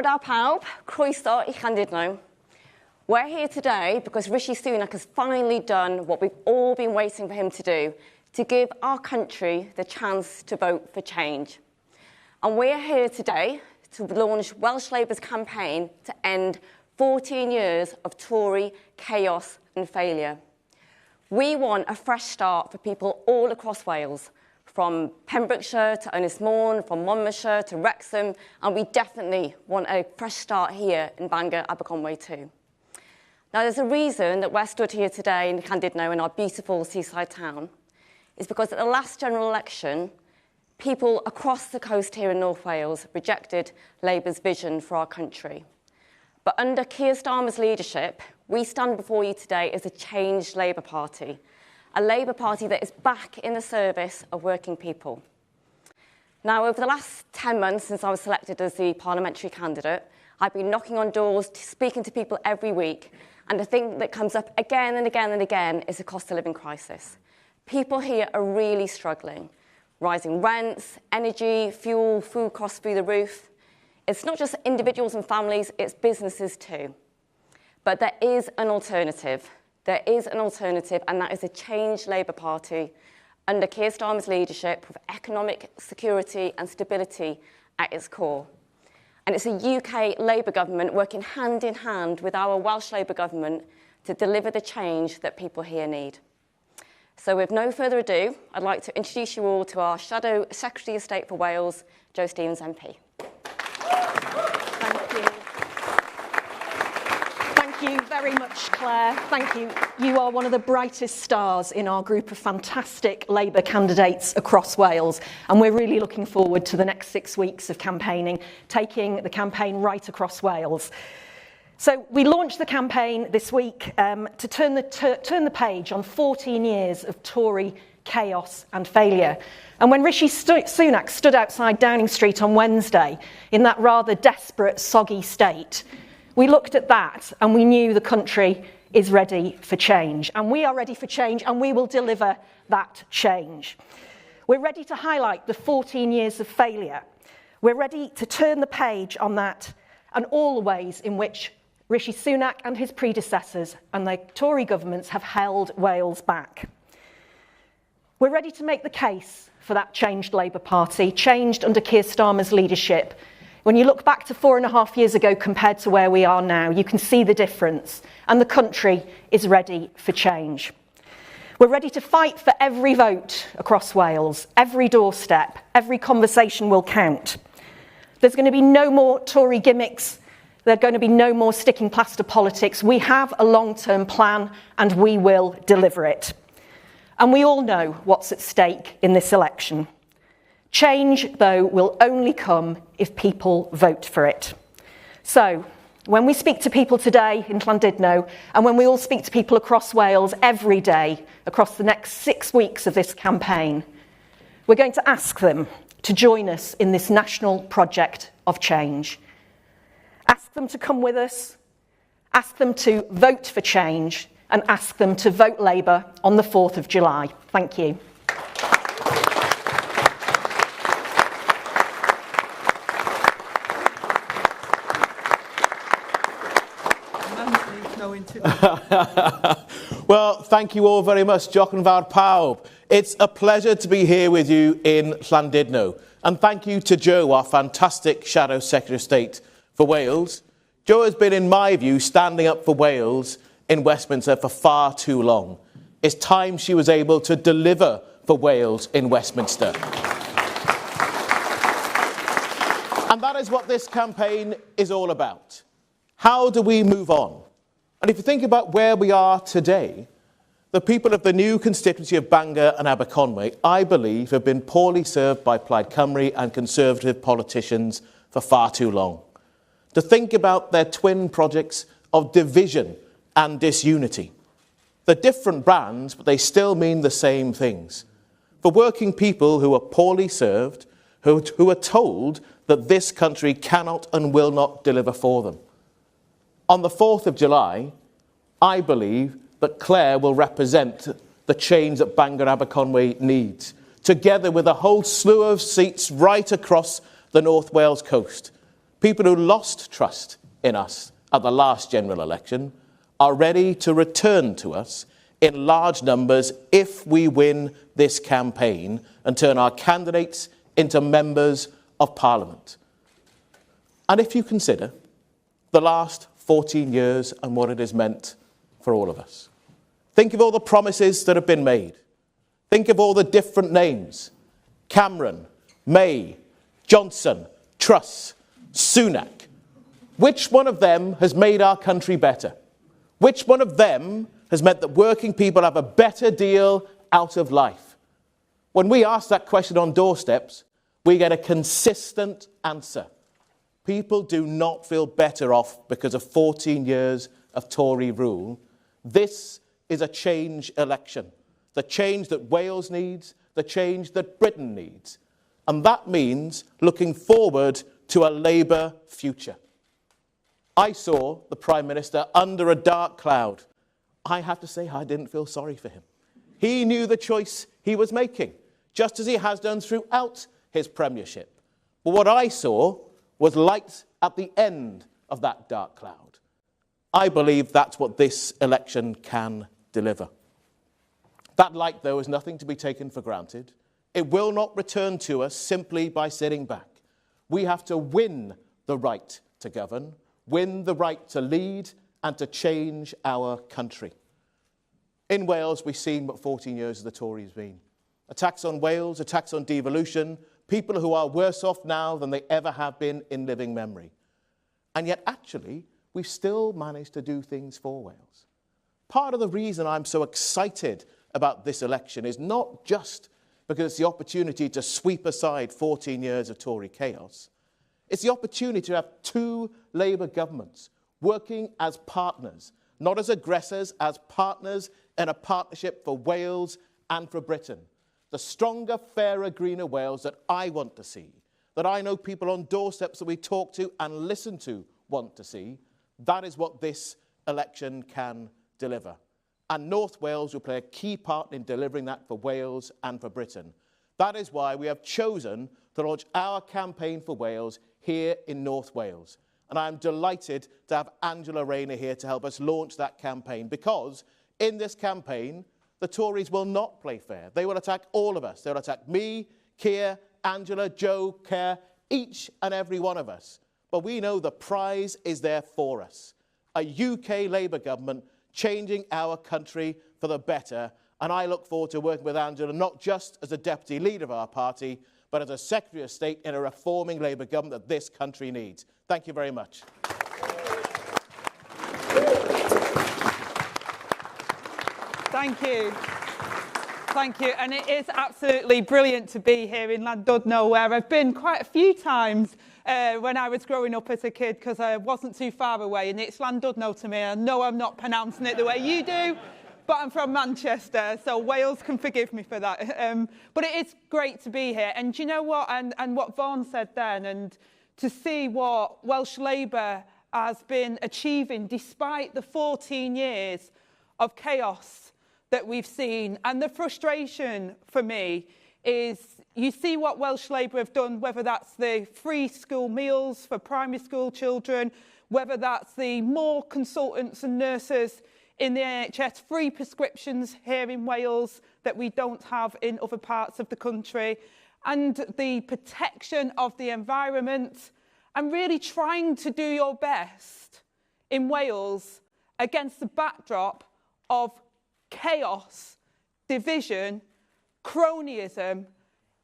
Bore pawb, croeso I Llandudno. We're here today because Rishi Sunak has finally done what we've all been waiting for him to do, to give our country the chance to vote for change. And we're here today to launch Welsh Labour's campaign to end 14 years of Tory chaos and failure. We want a fresh start for people all across Wales, from Pembrokeshire to Ynys Môn, from Monmouthshire to Wrexham, and we definitely want a fresh start here in Bangor, Aberconwy too. Now, there's a reason that we're stood here today in Llandudno, in our beautiful seaside town. It's because at the last general election, people across the coast here in North Wales rejected Labour's vision for our country. But under Keir Starmer's leadership, we stand before you today as a changed Labour Party, a Labour Party that is back in the service of working people. Now, over the last 10 months since I was selected as the parliamentary candidate, I've been knocking on doors, speaking to people every week, and the thing that comes up again and again and again is the cost of living crisis. People here are really struggling. Rising rents, energy, fuel, food costs through the roof. It's not just individuals and families, it's businesses too. But there is an alternative. There is an alternative, and that is a changed Labour Party under Keir Starmer's leadership with economic security and stability at its core. And it's a UK Labour government working hand in hand with our Welsh Labour government to deliver the change that people here need. So with no further ado, I'd like to introduce you all to our Shadow Secretary of State for Wales, Joe Stevens MP. Thank you. Thank you very much, Claire. Thank you. You are one of the brightest stars in our group of fantastic Labour candidates across Wales, and we're really looking forward to the next 6 weeks of campaigning, taking the campaign right across Wales. So we launched the campaign this week to turn the page on 14 years of Tory chaos and failure. And when Rishi Sunak stood outside Downing Street on Wednesday in that rather desperate, soggy state, we looked at that and we knew the country is ready for change. And we are ready for change, and we will deliver that change. We're ready to highlight the 14 years of failure. We're ready to turn the page on that and all the ways in which Rishi Sunak and his predecessors and the Tory governments have held Wales back. We're ready to make the case for that changed Labour Party, changed under Keir Starmer's leadership. When you look back to 4.5 years ago compared to where we are now, you can see the difference, and the country is ready for change. We're ready to fight for every vote across Wales, every doorstep, every conversation will count. There's going to be no more Tory gimmicks. There are going to be no more sticking plaster politics. We have a long-term plan, and we will deliver it. And we all know what's at stake in this election. Change, though, will only come if people vote for it. So, when we speak to people today in Llandudno, and when we all speak to people across Wales every day, across the next 6 weeks of this campaign, we're going to ask them to join us in this national project of change. Ask them to come with us, ask them to vote for change, and ask them to vote Labour on the 4th of July. Thank you. Well, thank you all very much, Jock and Fawr pawb. It's a pleasure to be here with you in Llandudno. And thank you to Joe, our fantastic Shadow Secretary of State for Wales. Joe has been, in my view, standing up for Wales in Westminster for far too long. It's time she was able to deliver for Wales in Westminster. And that is what this campaign is all about. How do we move on? And if you think about where we are today, the people of the new constituency of Bangor and Aberconwy, I believe, have been poorly served by Plaid Cymru and Conservative politicians for far too long. To think about their twin projects of division and disunity. They're different brands, but they still mean the same things. For working people who are poorly served, who are told that this country cannot and will not deliver for them. On the 4th of July, I believe that Claire will represent the change that Bangor Aberconwy needs, together with a whole slew of seats right across the North Wales coast. people who lost trust in us at the last general election, are ready to return to us in large numbers if we win this campaign and turn our candidates into members of Parliament. And if you consider the last 14 years and what it has meant for all of us, think of all the promises that have been made. Think of all the different names: Cameron, May, Johnson, Truss, Sunak. Which one of them has made our country better? Which one of them has meant that working people have a better deal out of life? When we ask that question on doorsteps, we get a consistent answer. People do not feel better off because of 14 years of Tory rule. This is a change election. The change that Wales needs, the change that Britain needs. And that means looking forward to a Labour future. I saw the Prime Minister under a dark cloud. I have to say, I didn't feel sorry for him. He knew the choice he was making, just as he has done throughout his premiership. But what I saw was light at the end of that dark cloud. I believe that's what this election can deliver. That light, though, is nothing to be taken for granted. It will not return to us simply by sitting back. We have to win the right to govern, win the right to lead, and to change our country. In Wales, we've seen what 14 years of the Tories been. Attacks on Wales, attacks on devolution, people who are worse off now than they ever have been in living memory. And yet, actually, we've still managed to do things for Wales. Part of the reason I'm so excited about this election is not just because it's the opportunity to sweep aside 14 years of Tory chaos. It's the opportunity to have two Labour governments working as partners, not as aggressors, as partners in a partnership for Wales and for Britain. The stronger, fairer, greener Wales that I want to see, that I know people on doorsteps that we talk to and listen to want to see, that is what this election can deliver. And North Wales will play a key part in delivering that for Wales and for Britain. That is why we have chosen to launch our campaign for Wales here in North Wales. And I'm delighted to have Angela Rayner here to help us launch that campaign, because in this campaign, the Tories will not play fair. They will attack all of us. They will attack me, Keir, Angela, Joe, Kerr, each and every one of us. But we know the prize is there for us. A UK Labour government changing our country for the better. And I look forward to working with Angela, not just as a deputy leader of our party, but as a Secretary of State in a reforming Labour government that this country needs. Thank you very much. Thank you. Thank you. And it is absolutely brilliant to be here in Llandudno, where I've been quite a few times when I was growing up as a kid, because I wasn't too far away. And it's Llandudno to me. I know I'm not pronouncing it the way you do, but I'm from Manchester, so Wales can forgive me for that. But it is great to be here. And do you know what? And what Vaughan said then, and to see what Welsh Labour has been achieving despite the 14 years of chaos that we've seen. And the frustration for me is you see what Welsh Labour have done, whether that's the free school meals for primary school children, whether that's the more consultants and nurses in the NHS, free prescriptions here in Wales that we don't have in other parts of the country, and the protection of the environment, and really trying to do your best in Wales against the backdrop of chaos, division, cronyism.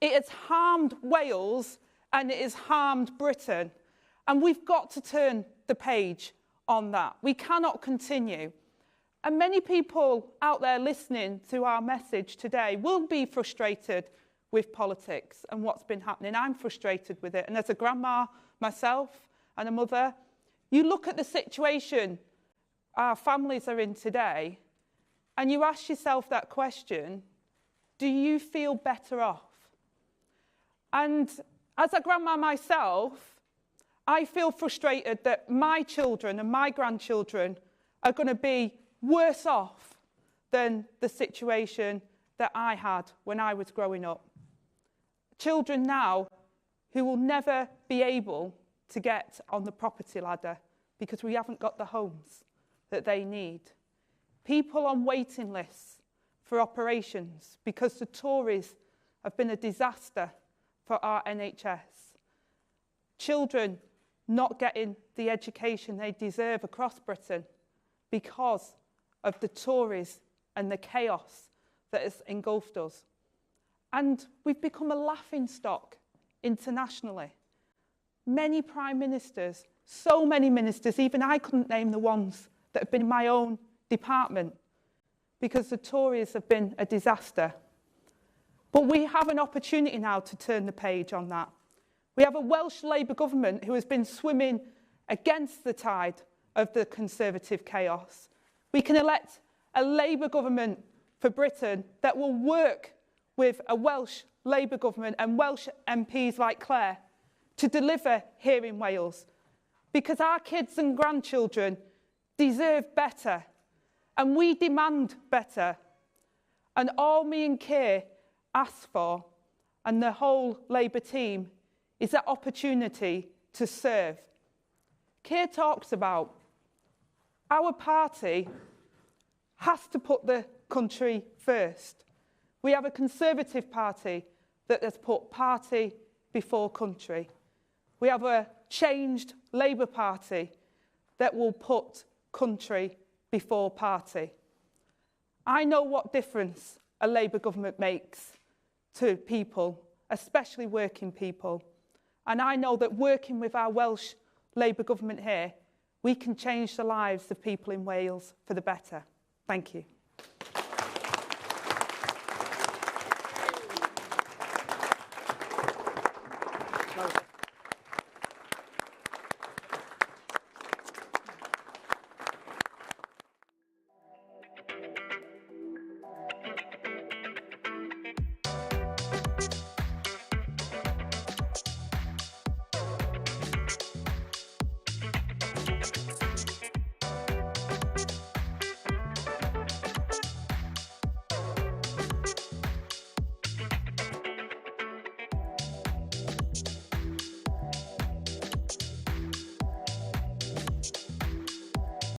It has harmed Wales and it has harmed Britain. And we've got to turn the page on that. We cannot continue. And many people out there listening to our message today will be frustrated with politics and what's been happening. I'm frustrated with it. And as a grandma myself and a mother, you look at the situation our families are in today, and you ask yourself that question, do you feel better off? And as a grandma myself, I feel frustrated that my children and my grandchildren are going to be worse off than the situation that I had when I was growing up. Children now who will never be able to get on the property ladder because we haven't got the homes that they need. People on waiting lists for operations because the Tories have been a disaster for our NHS. Children not getting the education they deserve across Britain because of the Tories and the chaos that has engulfed us. And we've become a laughingstock internationally. Many prime ministers, so many ministers, even I couldn't name the ones that have been in my own department because the Tories have been a disaster. But we have an opportunity now to turn the page on that. We have a Welsh Labour government who has been swimming against the tide of the Conservative chaos. We can elect a Labour government for Britain that will work with a Welsh Labour government and Welsh MPs like Claire to deliver here in Wales, because our kids and grandchildren deserve better and we demand better. And all me and Keir ask for, and the whole Labour team, is that opportunity to serve. Keir talks about our party has to put the country first. We have a Conservative party that has put party before country. We have a changed Labour Party that will put country before party. I know what difference a Labour government makes to people, especially working people. And I know that working with our Welsh Labour government here, we can change the lives of people in Wales for the better. Thank you.